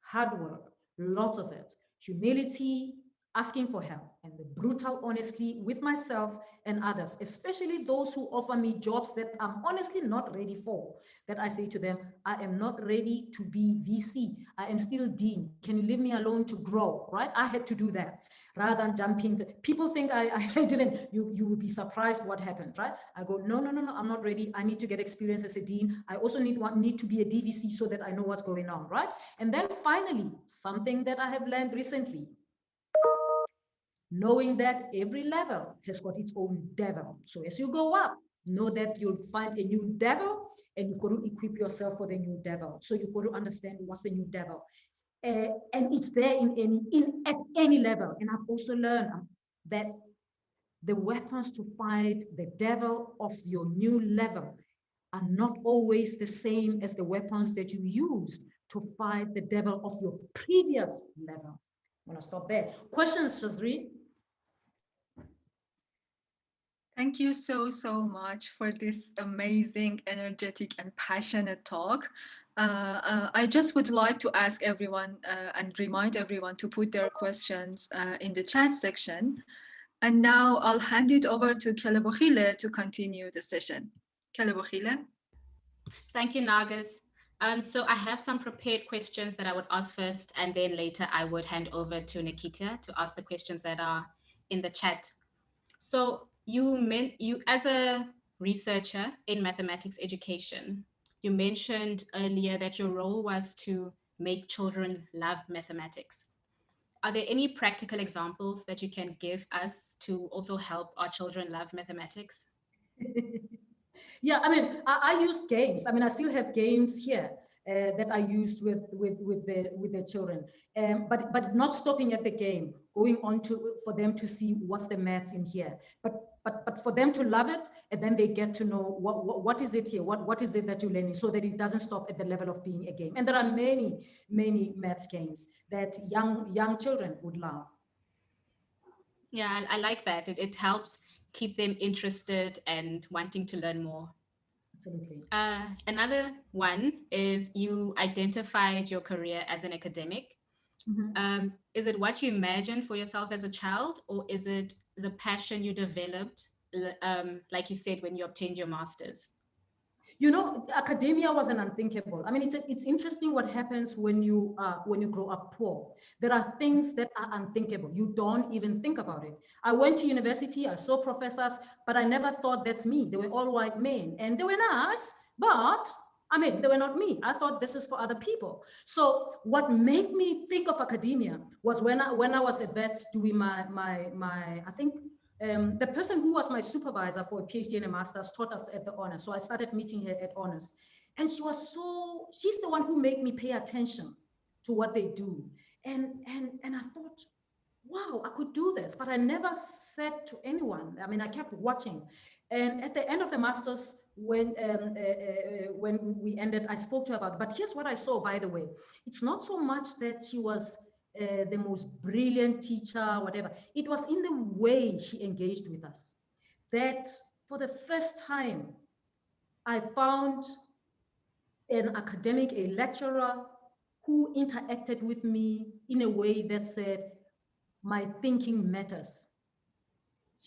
hard work, lots of it, humility, asking for help, and the brutal honesty with myself and others, especially those who offer me jobs that I'm honestly not ready for, that I say to them, I am not ready to be VC. I am still Dean. Can you leave me alone to grow, right? I had to do that rather than jumping. People think I didn't, you will be surprised what happened, right? I go, no, I'm not ready. I need to get experience as a Dean. I also need to be a DVC so that I know what's going on, right? And then finally, something that I have learned recently, knowing that every level has got its own devil. So as you go up, know that you'll find a new devil, and you've got to equip yourself for the new devil. So you've got to understand what's the new devil. And it's there at any level. And I've also learned that the weapons to fight the devil of your new level are not always the same as the weapons that you used to fight the devil of your previous level. I'm gonna stop there. Questions, Shazrene? Thank you so much for this amazing, energetic, and passionate talk. I just would like to ask everyone and remind everyone to put their questions in the chat section. And now I'll hand it over to Kelebogile to continue the session. Kelebogile. Thank you, Narges. So I have some prepared questions that I would ask first, and then later I would hand over to Nikhita to ask the questions that are in the chat. So you as a researcher in mathematics education, you mentioned earlier that your role was to make children love mathematics. Are there any practical examples that you can give us to also help our children love mathematics? Yeah, I mean, I used games. I mean, I still have games here that I used with the children, but not stopping at the game, going on for them to see what's the maths in here, but for them to love it, and then they get to know what is it here, what is it that you're learning, so that it doesn't stop at the level of being a game. And there are many maths games that young children would love. Yeah, I like that. It helps keep them interested and wanting to learn more. Absolutely. Another one is you identified your career as an academic. Mm-hmm. Is it what you imagined for yourself as a child, or is it the passion you developed, like you said, when you obtained your master's? You know, academia was an unthinkable. I mean, it's interesting what happens when you grow up poor. There are things that are unthinkable. You don't even think about it. I went to university, I saw professors, but I never thought that's me. They were all white men, and they were nice, but I mean, they were not me. I thought this is for other people. So what made me think of academia was when I was at Vets doing my I think. The person who was my supervisor for a PhD and a master's taught us at the honors. So I started meeting her at honors. And she's the one who made me pay attention to what they do. And I thought, wow, I could do this, but I never said to anyone. I mean, I kept watching. And at the end of the master's, when we ended, I spoke to her about it. But here's what I saw, by the way. It's not so much that she was the most brilliant teacher, whatever. It was in the way she engaged with us that for the first time, I found an academic, a lecturer who interacted with me in a way that said, my thinking matters.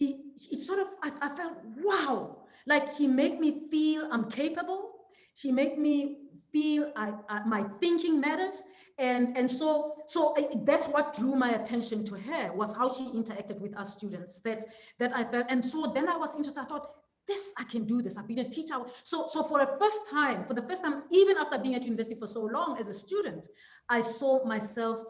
It sort of, I felt, wow, like she made me feel I'm capable. She made me feel my thinking matters. And so that's what drew my attention to her, was how she interacted with us students that I felt. And so then I was interested. I thought, this, I can do this. I've been a teacher. So for the first time, even after being at university for so long as a student, I saw myself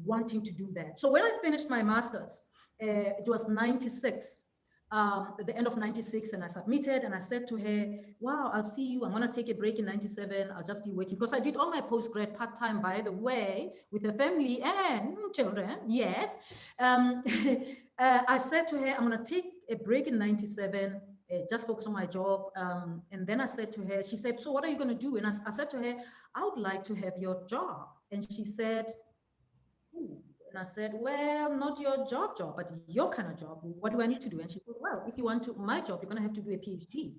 wanting to do that. So when I finished my master's, it was 96, at the end of 96, and I submitted, and I said to her, wow, I'll see you. I'm going to take a break in 97. I'll just be working. Because I did all my postgrad part-time, by the way, with a family and children. Yes. I said to her, I'm going to take a break in 97, just focus on my job. And then I said to her, she said, so what are you going to do? And I said to her, I would like to have your job. And she said, ooh. And I said, well, not your job, but your kind of job. What do I need to do? And she said, well, if you want to my job, you're going to have to do a PhD.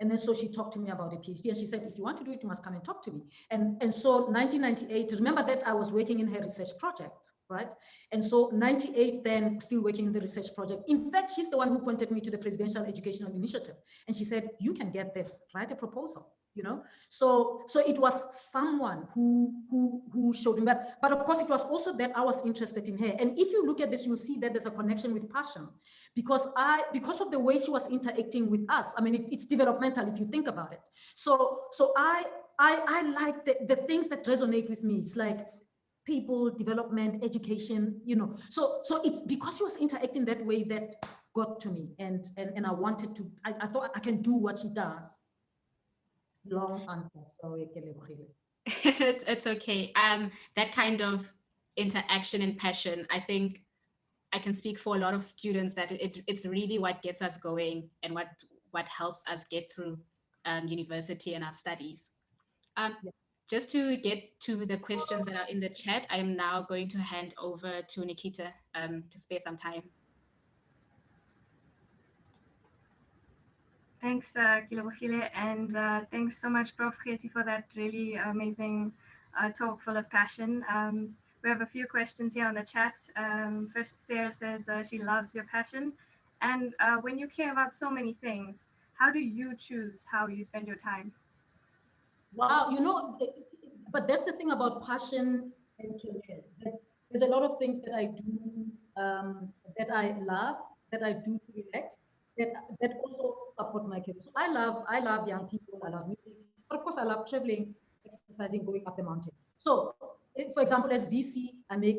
And then so she talked to me about a PhD, and she said, if you want to do it, you must come and talk to me. And so 1998, remember that I was working in her research project, right? And so 98, then still working in the research project. In fact, she's the one who pointed me to the Presidential Educational Initiative. And she said, you can get this, write a proposal. You know, so it was someone who showed me, but of course it was also that I was interested in her. And if you look at this, you'll see that there's a connection with passion, because of the way she was interacting with us. I mean, it's developmental if you think about it. So I like the things that resonate with me. It's like people, development, education, you know. So it's because she was interacting that way that got to me, and I wanted to. I thought I can do what she does. Long answer, sorry, Kelebogile. It's okay. That kind of interaction and passion, I think I can speak for a lot of students that it's really what gets us going and what helps us get through university and our studies. Yeah. Just to get to the questions that are in the chat, I am now going to hand over to Nikhita to spare some time. Thanks, Kelebogile, and thanks so much, Prof. Kgethi, for that really amazing talk full of passion. We have a few questions here on the chat. First, Sarah says she loves your passion. And when you care about so many things, how do you choose how you spend your time? Wow, you know, but that's the thing about passion and career. There's a lot of things that I do that I love, that I do to relax, that also support my career. So I love young people, I love music, but of course I love traveling, exercising, going up the mountain. So for example, as VC,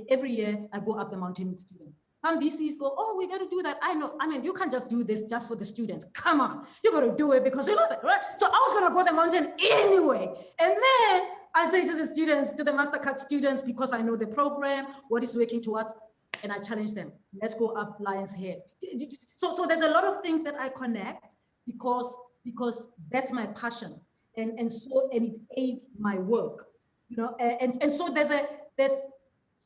every year I go up the mountain with students. Some VCs go, oh, we got to do that. I know. I mean, you can't just do this just for the students. Come on, you got to do it because you love it, right? So I was going to go the mountain anyway. And then I say to the students, to the MasterCard students, because I know the program, what is working towards, and I challenge them. Let's go up Lion's Head. So there's a lot of things that I connect because that's my passion, and it aids my work, you know. And so there's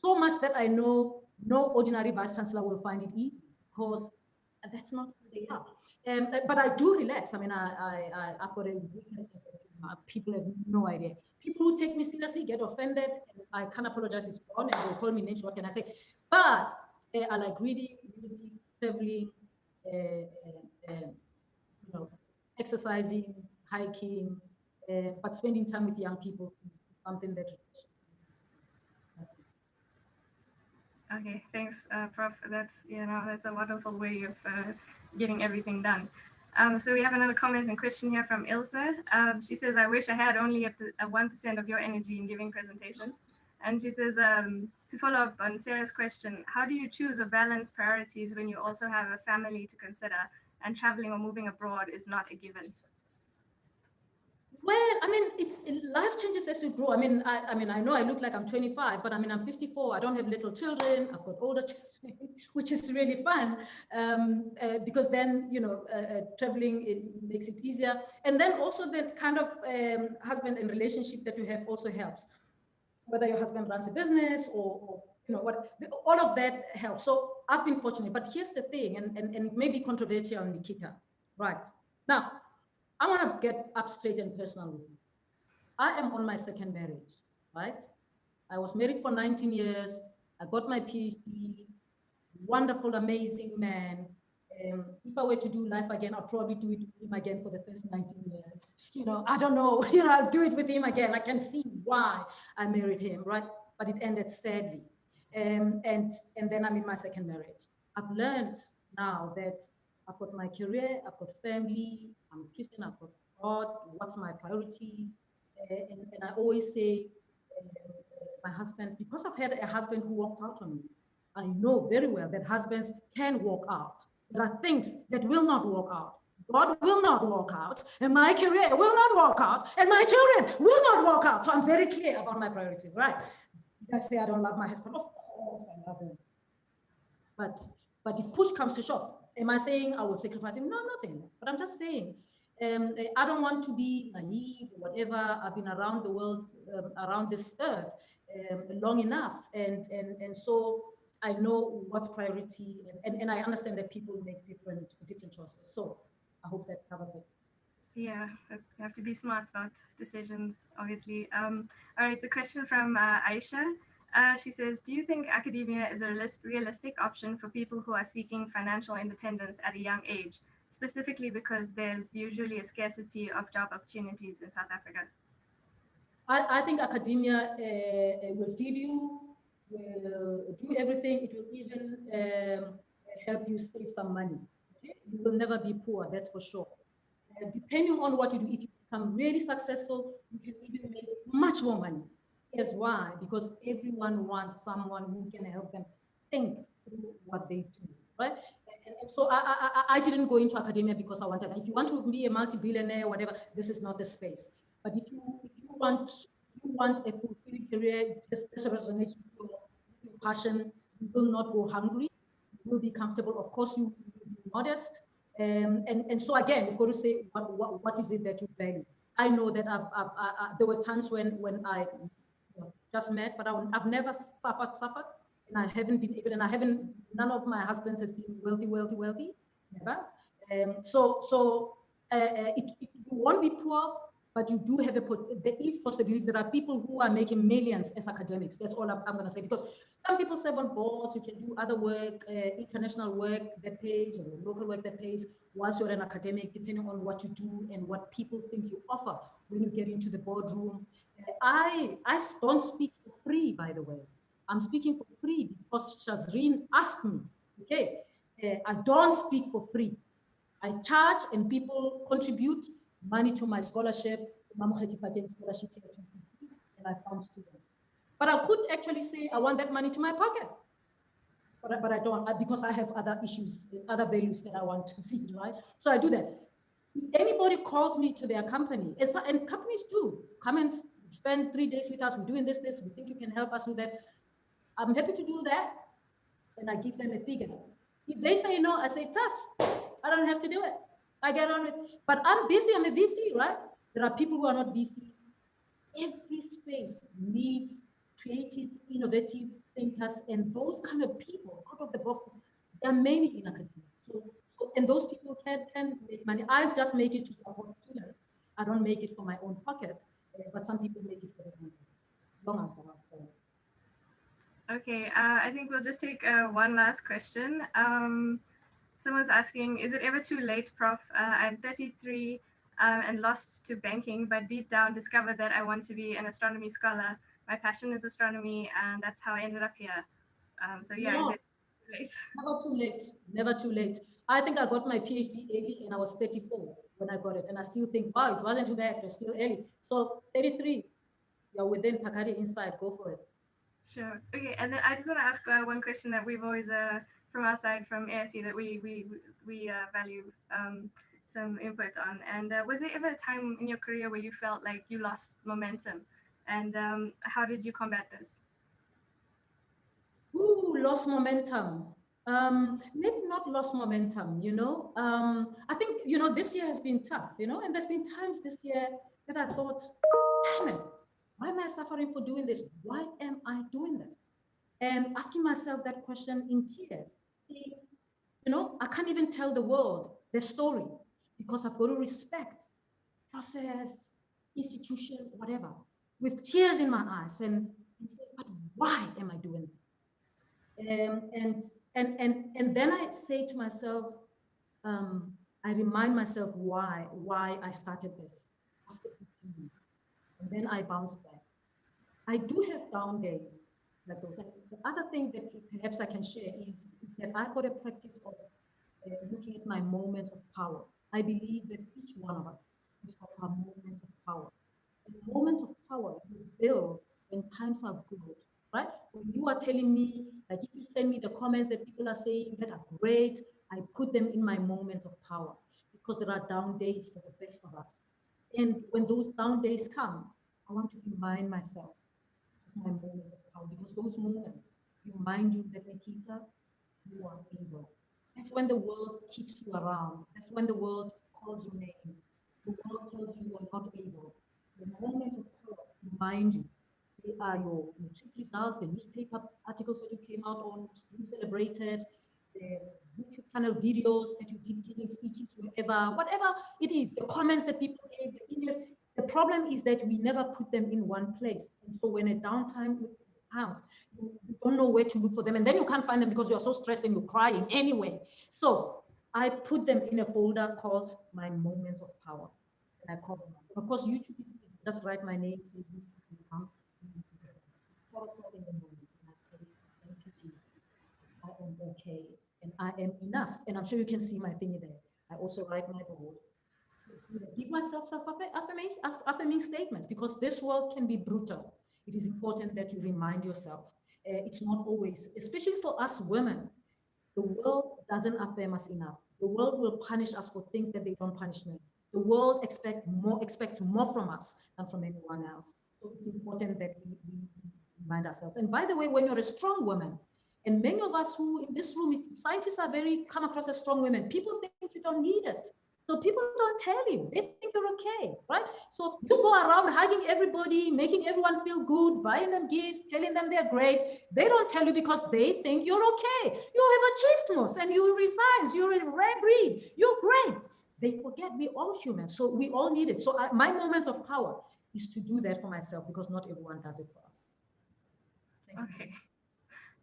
so much that I know. No ordinary vice chancellor will find it easy, because that's not who they are. But I do relax. I mean, I've got a weakness. People have no idea. People who take me seriously get offended. And I can't apologize. It's gone, and they'll call me names. What can I say? But I like reading, music, traveling, you know, exercising, hiking. But spending time with young people is something that. Okay, thanks, Prof. That's a wonderful way of getting everything done. So we have another comment and question here from Ilse. She says, I wish I had only a 1% of your energy in giving presentations. And she says, to follow up on Sarah's question, how do you choose or balance priorities when you also have a family to consider and traveling or moving abroad is not a given? Well, I mean, life changes as you grow. I mean, I know I look like I'm 25, but I mean, I'm 54. I don't have little children. I've got older children, which is really fun because then, you know, traveling, it makes it easier. And then also the kind of husband and relationship that you have also helps. Whether your husband runs a business or you know, all of that helps. So I've been fortunate, but here's the thing, and maybe controversial, Nikhita, right? Now, I want to get up straight and personal with you. I am on my second marriage, right? I was married for 19 years. I got my PhD, wonderful, amazing man. If I were to do life again, I'll probably do it with him again for the first 19 years. You know, I don't know, you know, I'll do it with him again. I can see why I married him, right? But it ended sadly. And then I'm in my second marriage. I've learned now that I've got my career, I've got family, I'm a Christian, I've got God, what's my priorities? And I always say, my husband, because I've had a husband who walked out on me, I know very well that husbands can walk out. There are things that will not work out. God will not walk out, and my career will not work out, and my children will not work out. So I'm very clear about my priorities, right? Did I say I don't love my husband? Of course I love him. But if push comes to shove, am I saying I will sacrifice him? No, I'm not saying that. But I'm just saying, I don't want to be naive or whatever. I've been around the world, around this earth long enough. And so I know what's priority, and I understand that people make different choices. So I hope that covers it. Yeah, you have to be smart about decisions, obviously. All right, a question from Aisha. She says, do you think academia is a realistic option for people who are seeking financial independence at a young age, specifically because there's usually a scarcity of job opportunities in South Africa? I think academia will feed you, will do everything. It will even help you save some money. Okay? You will never be poor, that's for sure. Depending on what you do, if you become really successful, you can even make much more money. Here's why: because everyone wants someone who can help them think through what they do, right? And so I didn't go into academia because I wanted. If you want to be a multi-billionaire, whatever, this is not the space. But if you want a fulfilling career, this resonates with your passion. You will not go hungry. You will be comfortable. Of course, you will be modest. And so again, you've got to say what is it that you value. I know that there were times when I just met, but I've never suffered, and I haven't been able, and none of my husbands has been wealthy, never. You won't be poor, but you do have there is possibilities. There are people who are making millions as academics. That's all I'm going to say, because some people serve on boards. You can do other work, international work that pays, or local work that pays, whilst you're an academic, depending on what you do and what people think you offer when you get into the boardroom. I don't speak for free, by the way. I'm speaking for free because Shazrene asked me, okay? I don't speak for free. I charge, and people contribute money to my scholarship, Mamokgethi Phakeng scholarship here at UCT, and I found students. But I could actually say I want that money to my pocket, but I don't, because I have other issues, other values that I want to feed, right? So I do that. If anybody calls me to their company, and companies do, come and spend 3 days with us, we're doing this, we think you can help us with that. I'm happy to do that, and I give them a figure. If they say no, I say tough. I don't have to do it. I get on it. But I'm busy, I'm a VC, right? There are people who are not VCs. Every space needs creative, innovative thinkers, and those kind of people out of the box. There are many in academia. And those people can make money. I just make it to support students. I don't make it for my own pocket, but some people make it for their own pocket. Long answer, I'll say. Okay, I think we'll just take one last question. Someone's asking, is it ever too late, Prof? I'm 33 and lost to banking, but deep down discovered that I want to be an astronomy scholar. My passion is astronomy, and that's how I ended up here. So yeah, no, is it too late? Never too late, never too late. I think I got my PhD early, and I was 34 when I got it. And I still think, wow, it wasn't too bad, it was still early. So 33, you're within Pakadi inside, go for it. Sure. Okay, and then I just want to ask one question that we've always, from our side, from AiC, that we value some input on. And was there ever a time in your career where you felt like you lost momentum? And how did you combat this? Ooh, lost momentum. Maybe not lost momentum, you know. I think, you know, this year has been tough, you know, and there's been times this year that I thought, damn it, why am I suffering for doing this? Why am I doing this? And asking myself that question in tears. You know, I can't even tell the world the story because I've got to respect process, institution, whatever, with tears in my eyes, and say, but why am I doing this? And then I say to myself, I remind myself why I started this. And then I bounce back. I do have down days like those. And the other thing that perhaps I can share is that I've got a practice of looking at my moments of power. I believe that each one of us has got our moments of power. And moments of power you build when times are good, right? When you are telling me, like if you send me the comments that people are saying that are great, I put them in my moments of power because there are down days for the best of us. And when those down days come, I want to remind myself of my moments of power because those moments remind you that, Nikhita, you are able. That's when the world keeps you around. That's when the world calls you names. The world tells you you are not able. The moments of power remind you. They are your matric results, the newspaper articles that you came out on, being celebrated, the YouTube channel videos that you did giving speeches, whatever it is, the comments that people gave, the emails. The problem is that we never put them in one place. And so when a downtime comes, you don't know where to look for them. And then you can't find them because you're so stressed and you're crying anyway. So I put them in a folder called My Moments of Power. And I call them. Of course, YouTube is just write my name, say YouTube, and I say, thank you, Jesus. I am okay and I am enough. And I'm sure you can see my thingy there. I also write my board. Give myself self-affirming statements because this world can be brutal. It is important that you remind yourself. It's not always, especially for us women, the world doesn't affirm us enough. The world will punish us for things that they don't punish men. The world expects more from us than from anyone else. So it's important that we remind ourselves. And by the way, when you're a strong woman, and many of us who in this room, if scientists are come across as strong women, people think you don't need it. So people don't tell you, they think you're okay, right? So you go around hugging everybody, making everyone feel good, buying them gifts, telling them they're great. They don't tell you because they think you're okay. You have achieved most and you resign, you're a rare breed, you're great. They forget we're all human, so we all need it. So my moment of power is to do that for myself because not everyone does it for us. Thanks. Okay.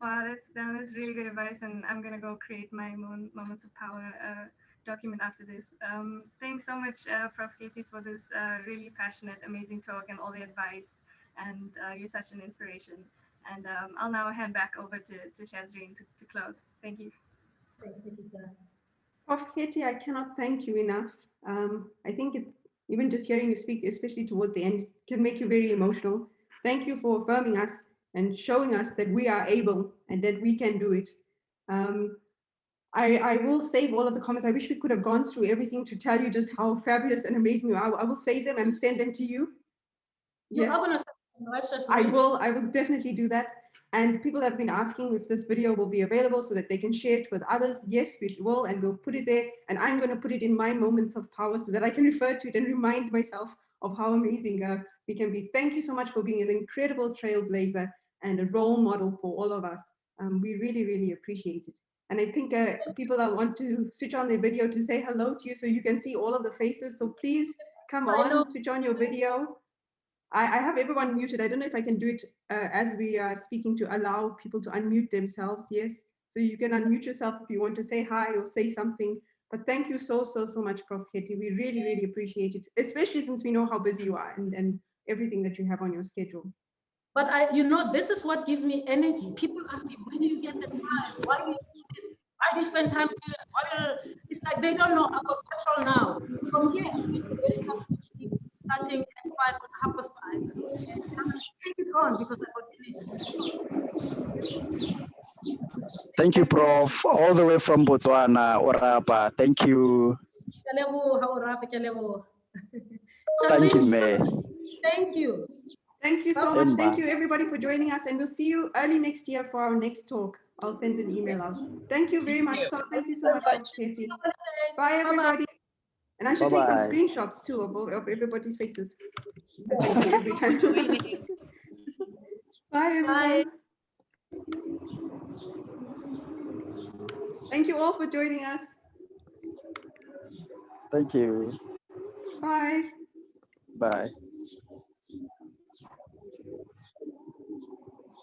Wow, that's really good advice, and I'm gonna go create my moments of power document after this. Thanks so much, Prof. Katie, for this really passionate, amazing talk and all the advice. And you're such an inspiration. And I'll now hand back over to Shazrene to close. Thank you. Thanks, Nikhita. Prof. Katie, I cannot thank you enough. I think even just hearing you speak, especially towards the end, can make you very emotional. Thank you for affirming us and showing us that we are able and that we can do it. I will save all of the comments. I wish we could have gone through everything to tell you just how fabulous and amazing you are. I will save them and send them to you. Yes. I will definitely do that. And people have been asking if this video will be available so that they can share it with others. Yes, we will, and we'll put it there. And I'm going to put it in my moments of power so that I can refer to it and remind myself of how amazing we can be. Thank you so much for being an incredible trailblazer and a role model for all of us. We really, really appreciate it. And I think people want to switch on their video to say hello to you so you can see all of the faces. So please come on, switch on your video. I have everyone muted. I don't know if I can do it as we are speaking to allow people to unmute themselves. Yes. So you can unmute yourself if you want to say hi or say something. But thank you so much, Prof. Katie. We really, really appreciate it, especially since we know how busy you are and everything that you have on your schedule. But this is what gives me energy. People ask me, when do you get the time? Why do you do this? Why do you spend time with it? It's like they don't know. I've got petrol now. From here, starting at 5:30. And take it on because I've got energy. Thank you, Prof. All the way from Botswana, Orapa. Thank you. Thank you, May. Thank you. Thank you so much. Thank you, everybody, for joining us. And we'll see you early next year for our next talk. I'll send an email out. Thank you very much. So thank you so much, Prof. Katie. Bye, everybody. And I should take some screenshots, too, of everybody's faces. Every time. Bye, everyone. Thank you all for joining us. Thank you. Bye. Bye.